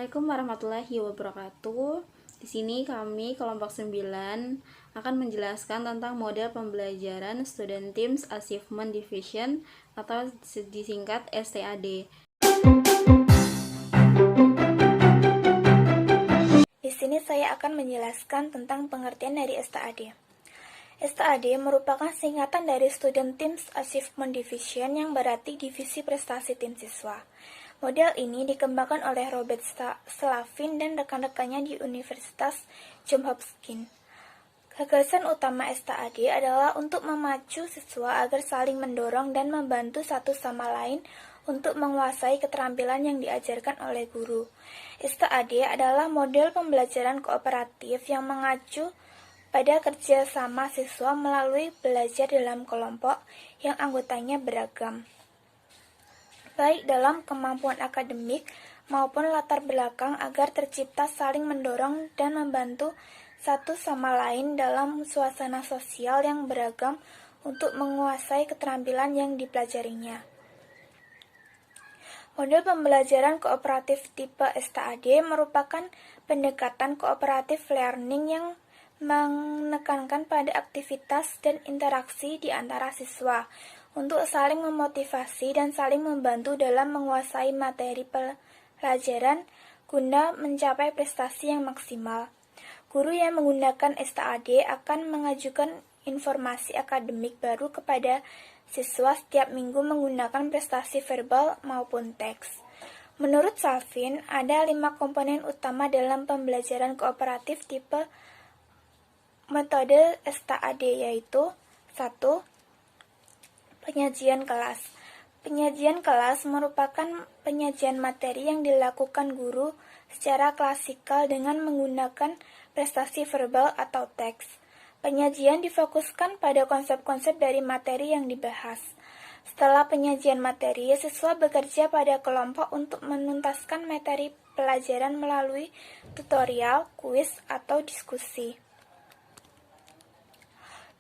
Assalamualaikum warahmatullahi wabarakatuh. Di sini kami kelompok 9 akan menjelaskan tentang model pembelajaran Student Teams Achievement Division atau disingkat STAD. Di sini saya akan menjelaskan tentang pengertian dari STAD. STAD merupakan singkatan dari Student Teams Achievement Division yang berarti divisi prestasi tim siswa. Model ini dikembangkan oleh Robert Slavin dan rekan-rekannya di Universitas Johns Hopkins. Gagasan utama STAD adalah untuk memacu siswa agar saling mendorong dan membantu satu sama lain untuk menguasai keterampilan yang diajarkan oleh guru. STAD adalah model pembelajaran kooperatif yang mengacu pada kerjasama siswa melalui belajar dalam kelompok yang anggotanya beragam, baik dalam kemampuan akademik maupun latar belakang agar tercipta saling mendorong dan membantu satu sama lain dalam suasana sosial yang beragam untuk menguasai keterampilan yang dipelajarinya. Model pembelajaran kooperatif tipe STAD merupakan pendekatan kooperatif learning yang menekankan pada aktivitas dan interaksi di antara siswa untuk saling memotivasi dan saling membantu dalam menguasai materi pelajaran guna mencapai prestasi yang maksimal. Guru yang menggunakan STAD akan mengajukan informasi akademik baru kepada siswa setiap minggu menggunakan prestasi verbal maupun teks. Menurut Slavin, ada 5 komponen utama dalam pembelajaran kooperatif tipe metode STAD, yaitu 1. Penyajian kelas. Penyajian kelas merupakan penyajian materi yang dilakukan guru secara klasikal dengan menggunakan prestasi verbal atau teks. Penyajian difokuskan pada konsep-konsep dari materi yang dibahas. Setelah penyajian materi, siswa bekerja pada kelompok untuk menuntaskan materi pelajaran melalui tutorial, kuis, atau diskusi.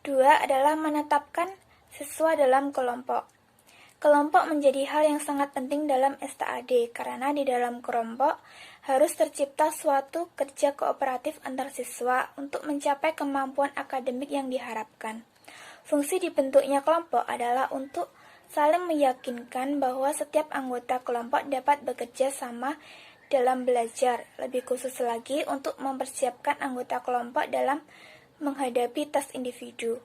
2 adalah menetapkan siswa dalam kelompok. Kelompok menjadi hal yang sangat penting dalam STAD karena di dalam kelompok harus tercipta suatu kerja kooperatif antar siswa untuk mencapai kemampuan akademik yang diharapkan. Fungsi dibentuknya kelompok adalah untuk saling meyakinkan bahwa setiap anggota kelompok dapat bekerja sama dalam belajar, lebih khusus lagi untuk mempersiapkan anggota kelompok dalam menghadapi tes individu.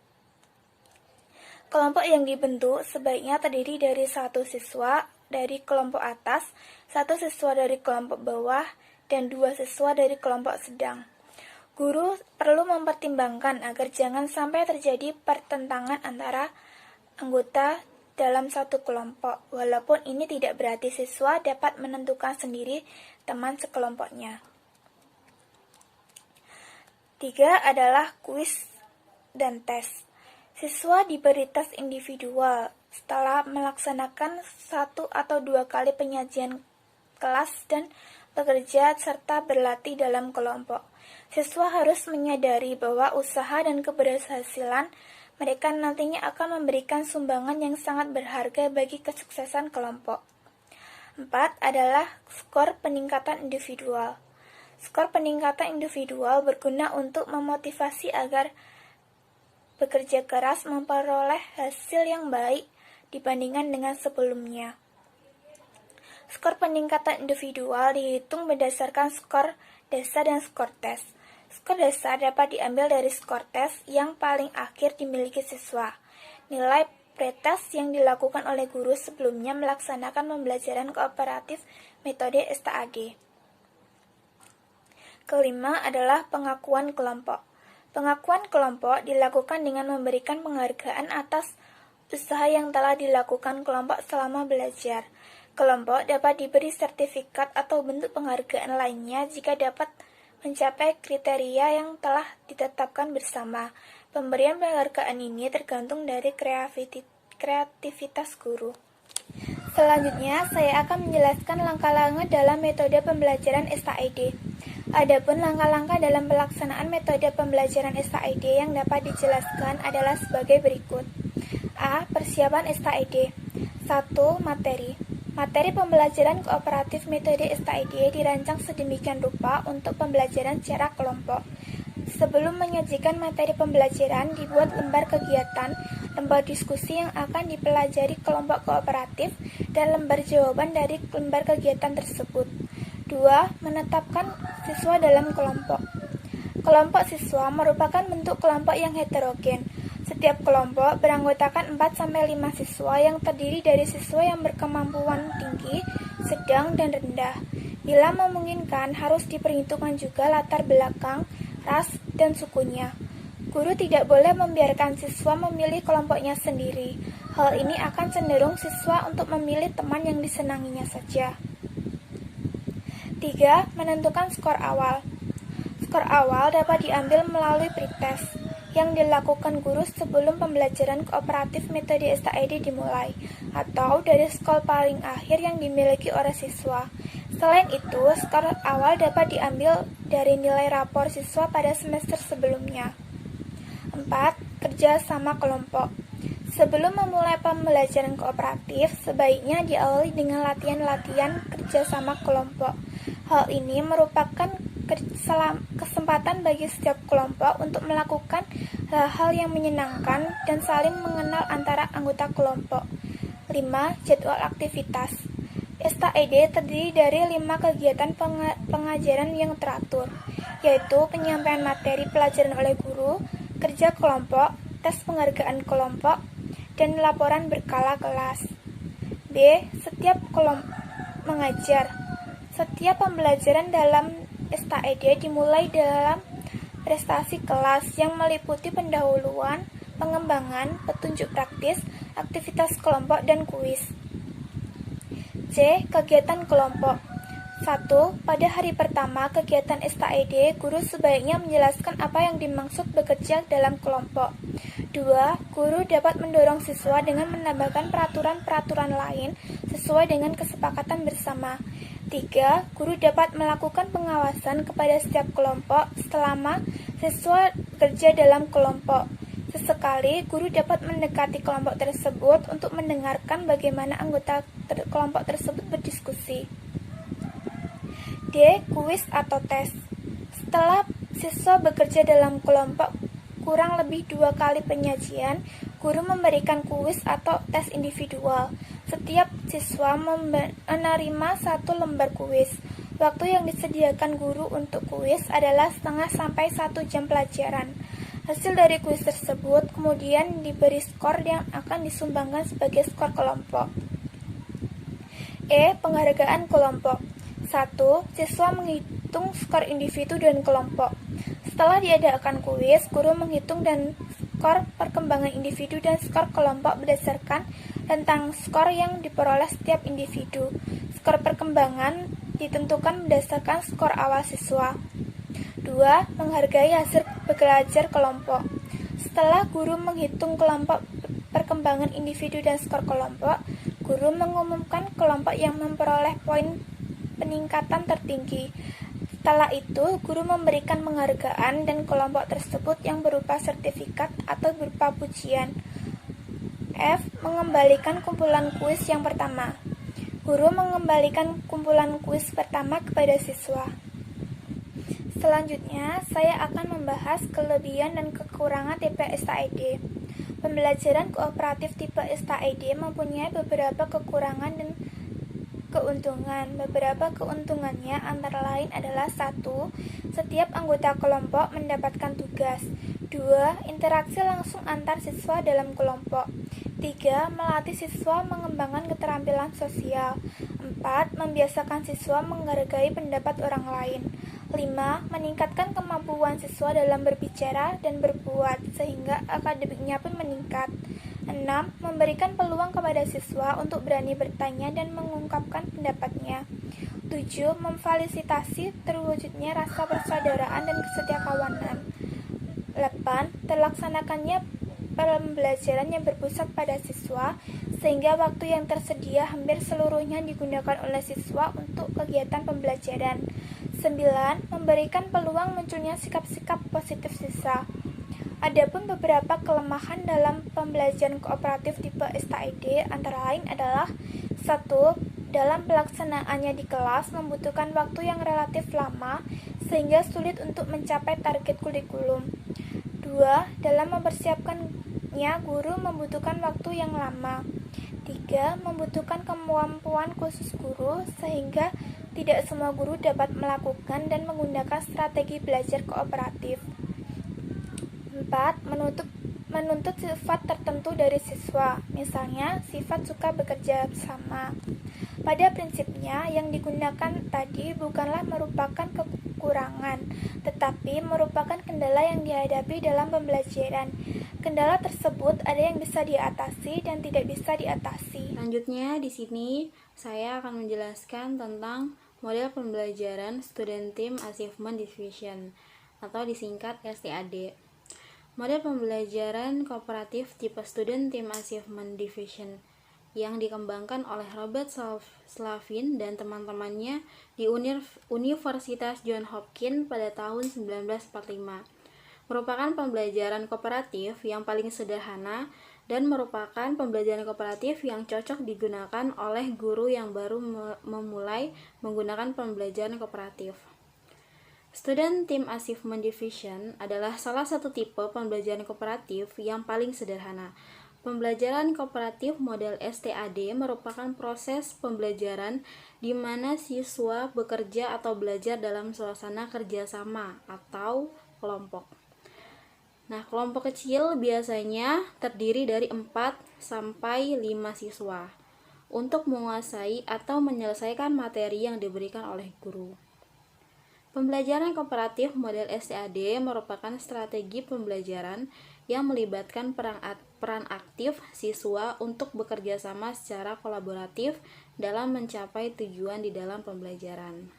Kelompok yang dibentuk sebaiknya terdiri dari 1 siswa dari kelompok atas, 1 siswa dari kelompok bawah, dan 2 siswa dari kelompok sedang. Guru perlu mempertimbangkan agar jangan sampai terjadi pertentangan antara anggota dalam satu kelompok, walaupun ini tidak berarti siswa dapat menentukan sendiri teman sekelompoknya. 3 adalah kuis dan tes. Siswa diberi tes individual setelah melaksanakan 1 atau 2 kali penyajian kelas dan bekerja serta berlatih dalam kelompok. Siswa harus menyadari bahwa usaha dan keberhasilan mereka nantinya akan memberikan sumbangan yang sangat berharga bagi kesuksesan kelompok. 4 adalah skor peningkatan individual. Skor peningkatan individual berguna untuk memotivasi agar bekerja keras memperoleh hasil yang baik dibandingkan dengan sebelumnya. Skor peningkatan individual dihitung berdasarkan skor dasar dan skor tes. Skor dasar dapat diambil dari skor tes yang paling akhir dimiliki siswa. Nilai pretest yang dilakukan oleh guru sebelumnya melaksanakan pembelajaran kooperatif metode STAD. Kelima adalah pengakuan kelompok. Pengakuan kelompok dilakukan dengan memberikan penghargaan atas usaha yang telah dilakukan kelompok selama belajar. Kelompok dapat diberi sertifikat atau bentuk penghargaan lainnya jika dapat mencapai kriteria yang telah ditetapkan bersama. Pemberian penghargaan ini tergantung dari kreativitas guru. Selanjutnya, saya akan menjelaskan langkah-langkah dalam metode pembelajaran STAD. Adapun langkah-langkah dalam pelaksanaan metode pembelajaran STAD yang dapat dijelaskan adalah sebagai berikut. A. Persiapan STAD. 1. Materi. Materi pembelajaran kooperatif metode STID dirancang sedemikian rupa untuk pembelajaran secara kelompok. Sebelum menyajikan materi pembelajaran, dibuat lembar kegiatan, lembar diskusi yang akan dipelajari kelompok kooperatif, dan lembar jawaban dari lembar kegiatan tersebut. 2. Menetapkan siswa dalam kelompok. Kelompok siswa merupakan bentuk kelompok yang heterogen. Setiap kelompok beranggotakan 4-5 siswa yang terdiri dari siswa yang berkemampuan tinggi, sedang, dan rendah. Bila memungkinkan, harus diperhitungkan juga latar belakang, ras, dan sukunya. Guru tidak boleh membiarkan siswa memilih kelompoknya sendiri. Hal ini akan cenderung siswa untuk memilih teman yang disenanginya saja. 3. Menentukan skor awal. Skor awal dapat diambil melalui pretest yang dilakukan guru sebelum pembelajaran kooperatif metode STID dimulai, atau dari skor paling akhir yang dimiliki oleh siswa. Selain itu, skor awal dapat diambil dari nilai rapor siswa pada semester sebelumnya. 4. Kerja sama kelompok. Sebelum memulai pembelajaran kooperatif, sebaiknya diawali dengan latihan-latihan kerja sama kelompok. Hal ini merupakan kesempatan bagi setiap kelompok untuk melakukan hal-hal yang menyenangkan dan saling mengenal antara anggota kelompok. 5. Jadwal aktivitas. STID terdiri dari 5 kegiatan pengajaran yang teratur, yaitu penyampaian materi pelajaran oleh guru, kerja kelompok, tes penghargaan kelompok, dan laporan berkala kelas. B. Setiap kelompok mengajar. Setiap pembelajaran dalam STID dimulai dalam prestasi kelas yang meliputi pendahuluan, pengembangan, petunjuk praktis, aktivitas kelompok, dan kuis. C. Kegiatan kelompok. 1. Pada hari pertama kegiatan STID, guru sebaiknya menjelaskan apa yang dimaksud bekerja dalam kelompok. 2. Guru dapat mendorong siswa dengan menambahkan peraturan-peraturan lain sesuai dengan kesepakatan bersama. 3. Guru dapat melakukan pengawasan kepada setiap kelompok selama siswa bekerja dalam kelompok. Sesekali, guru dapat mendekati kelompok tersebut untuk mendengarkan bagaimana anggota kelompok tersebut berdiskusi. D. Kuis atau tes. Setelah siswa bekerja dalam kelompok kurang lebih 2 kali penyajian, guru memberikan kuis atau tes individual. Setiap siswa menerima 1 lembar kuis. Waktu yang disediakan guru untuk kuis adalah setengah sampai 1 jam pelajaran. Hasil dari kuis tersebut kemudian diberi skor yang akan disumbangkan sebagai skor kelompok. E. Penghargaan kelompok. 1. Siswa menghitung skor individu dan kelompok. Setelah diadakan kuis, guru menghitung dan skor perkembangan individu dan skor kelompok berdasarkan tentang skor yang diperoleh setiap individu. Skor perkembangan ditentukan berdasarkan skor awal siswa. 2. Menghargai hasil belajar kelompok. Setelah guru menghitung kelompok perkembangan individu dan skor kelompok, guru mengumumkan kelompok yang memperoleh poin peningkatan tertinggi. Setelah itu, guru memberikan penghargaan dan kelompok tersebut yang berupa sertifikat atau berupa pujian. F. Mengembalikan kumpulan kuis yang pertama. Guru mengembalikan kumpulan kuis pertama kepada siswa. Selanjutnya, saya akan membahas kelebihan dan kekurangan tipe STID. Pembelajaran kooperatif tipe STID mempunyai beberapa kekurangan dan keuntungan. Beberapa keuntungannya antara lain adalah 1. Setiap anggota kelompok mendapatkan tugas. 2. Interaksi langsung antar siswa dalam kelompok. 3. Melatih siswa mengembangkan keterampilan sosial. 4. Membiasakan siswa menghargai pendapat orang lain. 5. Meningkatkan kemampuan siswa dalam berbicara dan berbuat, sehingga akademiknya pun meningkat. 6. Memberikan peluang kepada siswa untuk berani bertanya dan mengungkapkan pendapatnya. 7. Memfasilitasi terwujudnya rasa persaudaraan dan kesetiakawanan. 8. Terlaksanakannya pembelajaran yang berpusat pada siswa, sehingga waktu yang tersedia hampir seluruhnya digunakan oleh siswa untuk kegiatan pembelajaran. 9. Memberikan peluang munculnya sikap-sikap positif siswa. Adapun beberapa kelemahan dalam pembelajaran kooperatif tipe STID antara lain adalah 1. dalam pelaksanaannya di kelas membutuhkan waktu yang relatif lama sehingga sulit untuk mencapai target kurikulum. 2. Dalam mempersiapkannya, guru membutuhkan waktu yang lama. 3. Membutuhkan kemampuan khusus guru sehingga tidak semua guru dapat melakukan dan menggunakan strategi belajar kooperatif. 4. Menuntut sifat tertentu dari siswa, misalnya sifat suka bekerja sama. Pada prinsipnya, yang digunakan tadi bukanlah merupakan kekurangan, tetapi merupakan kendala yang dihadapi dalam pembelajaran. Kendala tersebut ada yang bisa diatasi dan tidak bisa diatasi. Selanjutnya di sini saya akan menjelaskan tentang model pembelajaran Student Team Achievement Division atau disingkat STAD. Model pembelajaran kooperatif tipe Student Team Achievement Division yang dikembangkan oleh Robert Slavin dan teman-temannya di Universitas Johns Hopkins pada tahun 1945. Merupakan pembelajaran kooperatif yang paling sederhana dan merupakan pembelajaran kooperatif yang cocok digunakan oleh guru yang baru memulai menggunakan pembelajaran kooperatif. Student Team Achievement Division adalah salah satu tipe pembelajaran kooperatif yang paling sederhana. Pembelajaran kooperatif model STAD merupakan proses pembelajaran di mana siswa bekerja atau belajar dalam suasana kerjasama atau kelompok. Nah, kelompok kecil biasanya terdiri dari 4 sampai 5 siswa untuk menguasai atau menyelesaikan materi yang diberikan oleh guru. Pembelajaran kooperatif model STAD merupakan strategi pembelajaran yang melibatkan peran aktif siswa untuk bekerja sama secara kolaboratif dalam mencapai tujuan di dalam pembelajaran.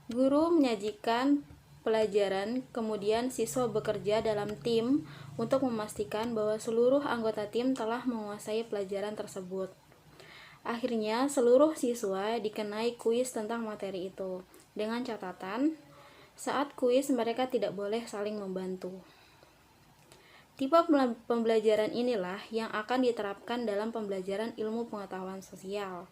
Guru menyajikan pelajaran, kemudian siswa bekerja dalam tim untuk memastikan bahwa seluruh anggota tim telah menguasai pelajaran tersebut. Akhirnya, seluruh siswa dikenai kuis tentang materi itu. Dengan catatan, saat kuis mereka tidak boleh saling membantu. Tipe pembelajaran inilah yang akan diterapkan dalam pembelajaran ilmu pengetahuan sosial.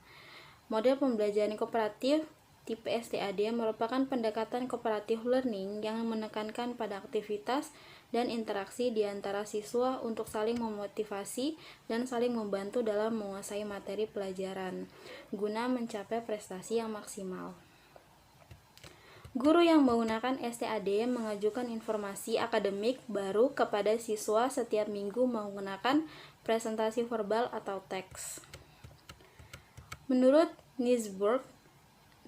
Model pembelajaran kooperatif tipe STAD merupakan pendekatan cooperative learning yang menekankan pada aktivitas dan interaksi di antara siswa untuk saling memotivasi dan saling membantu dalam menguasai materi pelajaran, guna mencapai prestasi yang maksimal. Guru yang menggunakan STAD mengajukan informasi akademik baru kepada siswa setiap minggu menggunakan presentasi verbal atau teks. Menurut Nisberg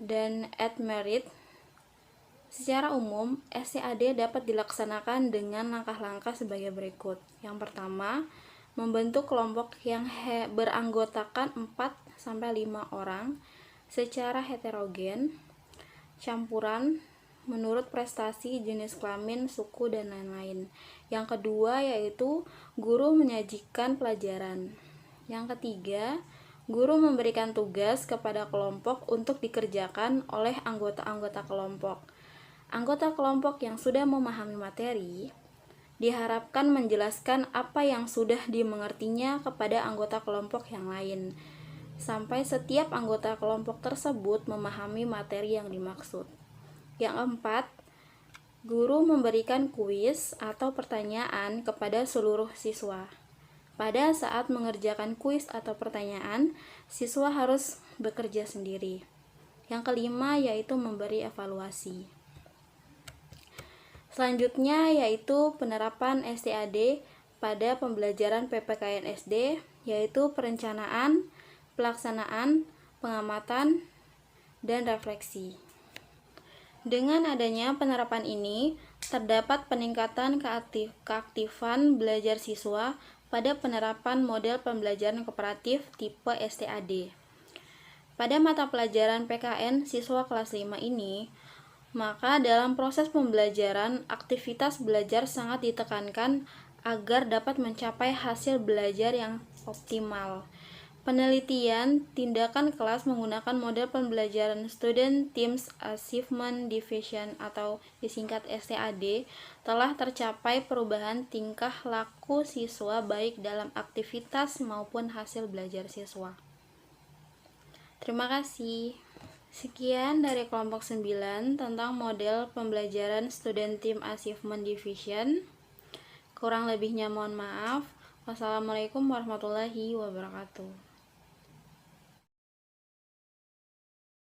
dan Edmerit, secara umum STAD dapat dilaksanakan dengan langkah-langkah sebagai berikut. Yang pertama, membentuk kelompok yang beranggotakan 4-5 orang secara heterogen, campuran menurut prestasi, jenis kelamin, suku, dan lain-lain. Yang kedua yaitu guru menyajikan pelajaran. Yang ketiga, guru memberikan tugas kepada kelompok untuk dikerjakan oleh anggota-anggota kelompok. Anggota kelompok yang sudah memahami materi diharapkan menjelaskan apa yang sudah dimengertinya kepada anggota kelompok yang lain, sampai setiap anggota kelompok tersebut memahami materi yang dimaksud. Yang keempat, guru memberikan kuis atau pertanyaan kepada seluruh siswa. Pada saat mengerjakan kuis atau pertanyaan, siswa harus bekerja sendiri. Yang kelima yaitu memberi evaluasi. Selanjutnya yaitu penerapan STAD pada pembelajaran PPKN SD, yaitu perencanaan, pelaksanaan, pengamatan, dan refleksi. Dengan adanya penerapan ini, terdapat peningkatan keaktifan belajar siswa pada penerapan model pembelajaran kooperatif tipe STAD. Pada mata pelajaran PKN siswa kelas 5 ini, maka dalam proses pembelajaran, aktivitas belajar sangat ditekankan agar dapat mencapai hasil belajar yang optimal. Penelitian tindakan kelas menggunakan model pembelajaran Student Teams Achievement Division atau disingkat STAD telah tercapai perubahan tingkah laku siswa baik dalam aktivitas maupun hasil belajar siswa. Terima kasih. Sekian dari kelompok 9 tentang model pembelajaran Student Team Achievement Division. Kurang lebihnya mohon maaf. Wassalamualaikum warahmatullahi wabarakatuh.